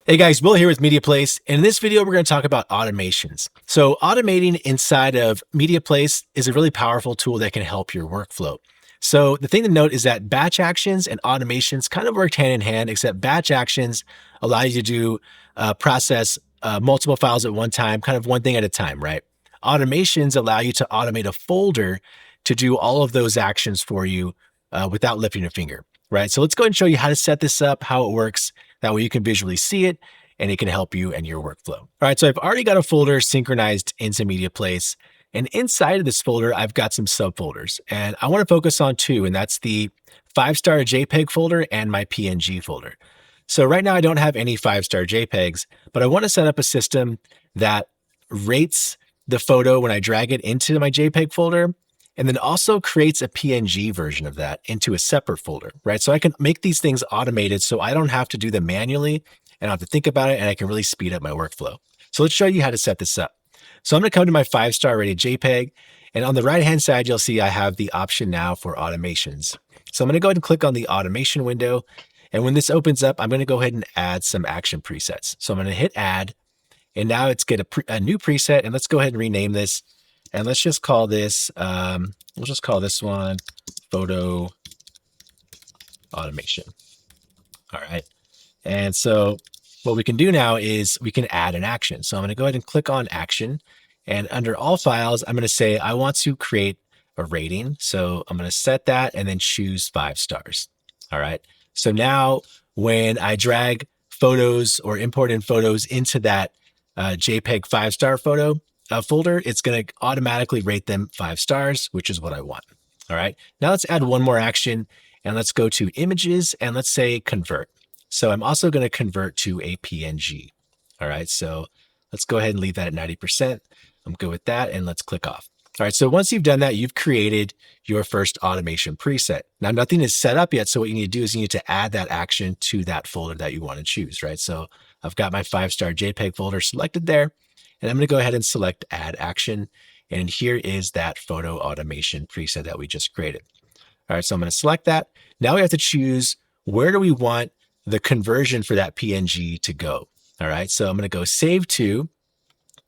Hey guys, Will here with MediaPlace, and in this video we're going to talk about automations. So automating inside of MediaPlace is a really powerful tool that can help your workflow. So the thing to note is that batch actions and automations kind of work hand in hand, except batch actions allow you to process multiple files at one time, kind of one thing at a time, right? Automations allow you to automate a folder to do all of those actions for you without lifting a finger, right? So let's go ahead and show you how to set this up, how it works. That way you can visually see it and it can help you and your workflow. All right, so I've already got a folder synchronized into MediaPlace. And inside of this folder, I've got some subfolders. And I want to focus on two, and that's the 5-star JPEG folder and my PNG folder. So right now I don't have any 5-star JPEGs, but I want to set up a system that rates the photo when I drag it into my JPEG folder, and then also creates a PNG version of that into a separate folder, right? So I can make these things automated so I don't have to do them manually and I have to think about it, and I can really speed up my workflow. So let's show you how to set this up. So I'm going to come to my 5-star rated JPEG, and on the right-hand side, you'll see I have the option now for automations. So I'm going to go ahead and click on the automation window. And when this opens up, I'm going to go ahead and add some action presets. So I'm going to hit add, and now it's get a new preset, and let's go ahead and rename this. And let's just call this, we'll just call this one photo automation. All right. And so what we can do now is we can add an action. So I'm going to go ahead and click on action, and under all files, I'm going to say, I want to create a rating. So I'm going to set that and then choose 5 stars. All right. So now when I drag photos or import in photos into that JPEG 5-star photo, folder, it's going to automatically rate them 5 stars, which is what I want. All right. Now let's add one more action, and let's go to images and let's say convert. So I'm also going to convert to a PNG. All right. So let's go ahead and leave that at 90%. I'm good with that. And let's click off. All right. So once you've done that, you've created your first automation preset. Now nothing is set up yet. So what you need to do is you need to add that action to that folder that you want to choose, right? So I've got my 5-star JPEG folder selected there. And I'm going to go ahead and select add action. And here is that photo automation preset that we just created. All right, so I'm going to select that. Now we have to choose, where do we want the conversion for that PNG to go? All right, so I'm going to go save to,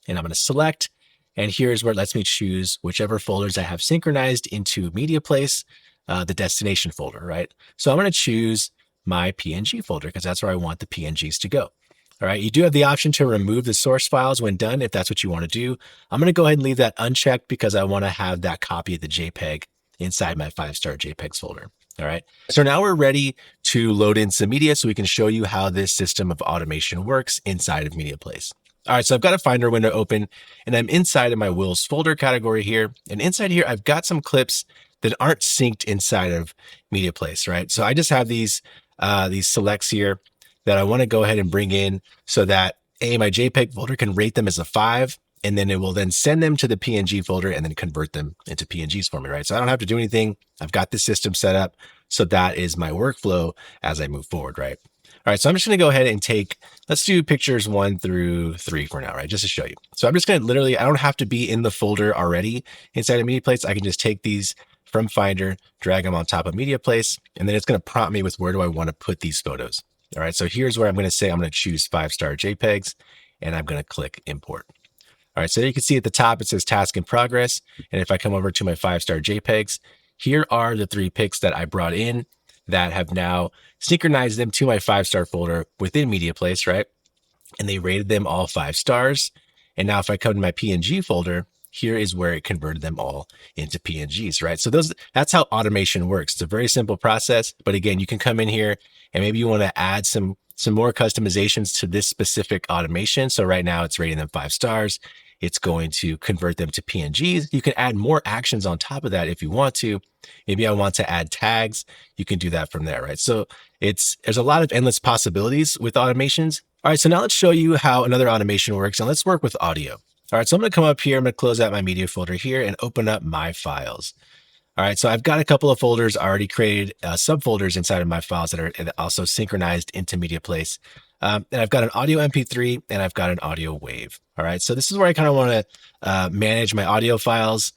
and I'm going to select, and here's where it lets me choose whichever folders I have synchronized into MediaPlace, the destination folder, right? So I'm going to choose my PNG folder because that's where I want the PNGs to go. All right, you do have the option to remove the source files when done if that's what you want to do. I'm going to go ahead and leave that unchecked because I want to have that copy of the JPEG inside my 5-star JPEGs folder. All right, so now we're ready to load in some media so we can show you how this system of automation works inside of MediaPlace. All right, so I've got a Finder window open, and I'm inside of my Will's folder category here. And inside here, I've got some clips that aren't synced inside of MediaPlace, right? So I just have these selects here that I want to go ahead and bring in so that my JPEG folder can rate them as a 5, and then it will then send them to the PNG folder and then convert them into PNGs for me, right? So I don't have to do anything. I've got the system set up. So that is my workflow as I move forward, right? All right, so I'm just going to go ahead and let's do pictures 1 through 3 for now, right? Just to show you. So I'm just going to literally, I don't have to be in the folder already inside of MediaPlace. I can just take these from Finder, drag them on top of MediaPlace, and then it's going to prompt me with where do I want to put these photos. All right, so here's where I'm going to say I'm going to choose 5-star JPEGs, and I'm going to click import. All right, so you can see at the top, it says task in progress. And if I come over to my 5-star JPEGs, here are the 3 pics that I brought in that have now synchronized them to my 5-star folder within MediaPlace, right? And they rated them all 5 stars. And now if I come to my PNG folder, here is where it converted them all into PNGs, right? So that's how automation works. It's a very simple process, but again, you can come in here and maybe you want to add some more customizations to this specific automation. So right now it's rating them 5 stars. It's going to convert them to PNGs. You can add more actions on top of that if you want to. Maybe I want to add tags. You can do that from there, right? So there's a lot of endless possibilities with automations. All right, so now let's show you how another automation works, and let's work with audio. All right, so I'm going to come up here. I'm going to close out my media folder here and open up my files. All right, so I've got a couple of folders already created, subfolders inside of my files that are also synchronized into MediaPlace. And I've got an audio MP3 and I've got an audio wave. All right, so this is where I kind of want to manage my audio files.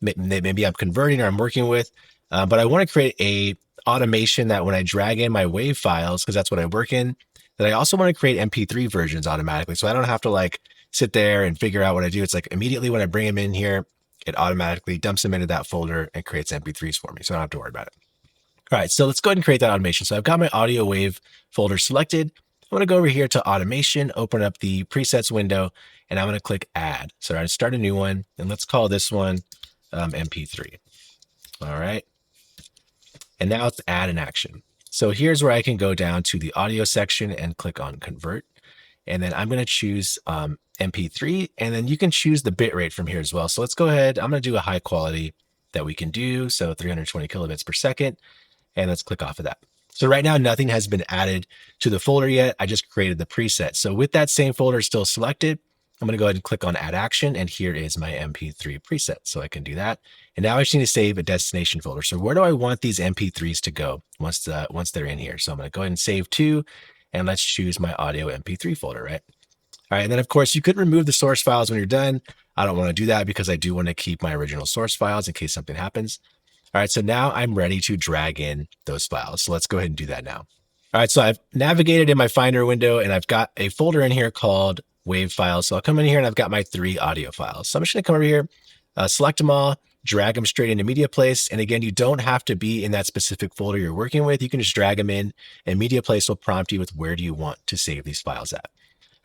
Maybe I'm converting or I'm working with, but I want to create a automation that when I drag in my wave files, because that's what I work in, that I also want to create MP3 versions automatically. So I don't have to like sit there and figure out what I do. It's like immediately when I bring them in here, it automatically dumps them into that folder and creates MP3s for me. So I don't have to worry about it. All right, so let's go ahead and create that automation. So I've got my audio wave folder selected. I'm going to go over here to automation, open up the presets window, and I'm going to click add. So I start a new one, and let's call this one MP3. All right. And now it's add an action. So here's where I can go down to the audio section and click on convert. And then I'm going to choose MP3, and then you can choose the bit rate from here as well. So let's go ahead. I'm going to do a high quality that we can do. So 320 kilobits per second. And let's click off of that. So right now, nothing has been added to the folder yet. I just created the preset. So with that same folder still selected, I'm going to go ahead and click on add action. And here is my MP3 preset. So I can do that. And now I just need to save a destination folder. So where do I want these MP3s to go once they're in here? So I'm going to go ahead and save to, and let's choose my audio MP3 folder, right? All right. And then of course you could remove the source files when you're done. I don't want to do that because I do want to keep my original source files in case something happens. All right, so now I'm ready to drag in those files. So let's go ahead and do that now. All right, so I've navigated in my Finder window and I've got a folder in here called Wave Files. So I'll come in here and I've got my 3 audio files. So I'm just gonna come over here, select them all, drag them straight into MediaPlace. And again, you don't have to be in that specific folder you're working with. You can just drag them in and MediaPlace will prompt you with where do you want to save these files at.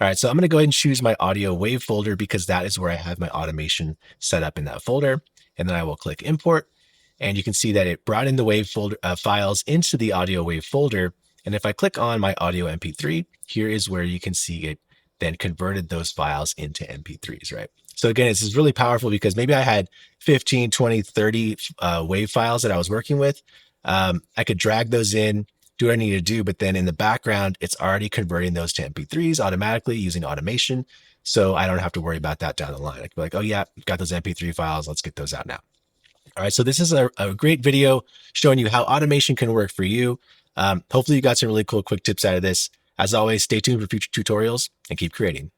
All right, so I'm gonna go ahead and choose my audio wave folder because that is where I have my automation set up in that folder. And then I will click import. And you can see that it brought in the wave folder files into the audio wave folder. And if I click on my audio MP3, here is where you can see it then converted those files into MP3s, right? So again, this is really powerful because maybe I had 15, 20, 30 wave files that I was working with. I could drag those in, do what I need to do, but then in the background, it's already converting those to MP3s automatically using automation. So I don't have to worry about that down the line. I can be like, oh yeah, got those MP3 files. Let's get those out now. All right, so this is a great video showing you how automation can work for you. Hopefully you got some really cool quick tips out of this. As always, stay tuned for future tutorials and keep creating.